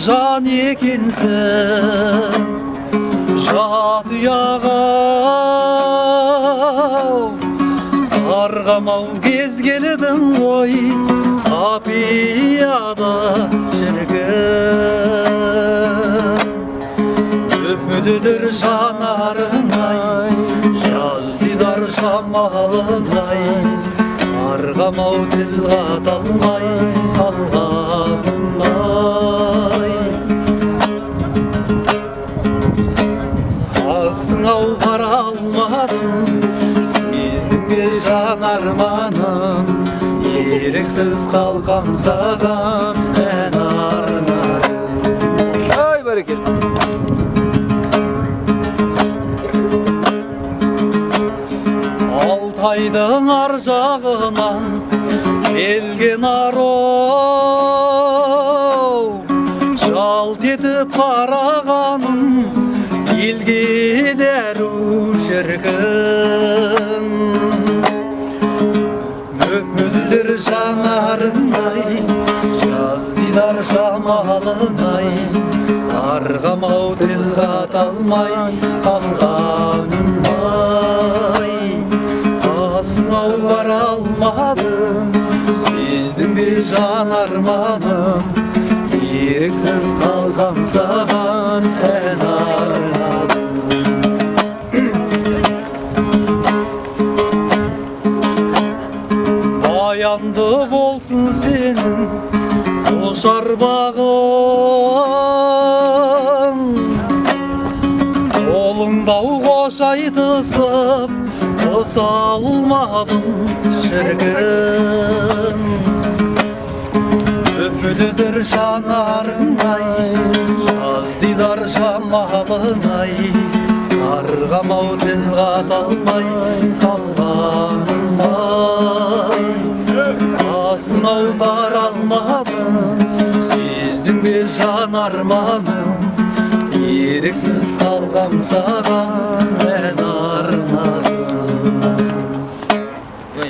жан екенсің жат ұяға қарғамау кез келдің ғой қапияда шіркін өпмөдүдір жанарыңай жаз дидар жамалыңай арғамау тіл қата алмай қалғанымай асың-ау бара алмадым сездің бе жан арманым еріксіз қалқам саған ән арнадым. Ай, бәрекелді. Алтайдың ар жағынан келген ару жалт етіп қарағаным елге дәру шіркін мөп-мөлдір жанарыңай жаз дидар жамалыңай қарғамау тіл қата алмай қалғанымай қасыңау бара алмадым сездің бе жан арманым еріксіз қалғам саған ән арнадым. Баянды болсын сенің ошар бағың қолыңдау қош айтысып қоса алмадым шіркін өпмөдүдір жанарыңай жаз дидар жамалыңай қарғамау тіл қата алмай қалғанымай қасыңау бара алмадым сездің бе жан арманым еріксіз қалғам саған ән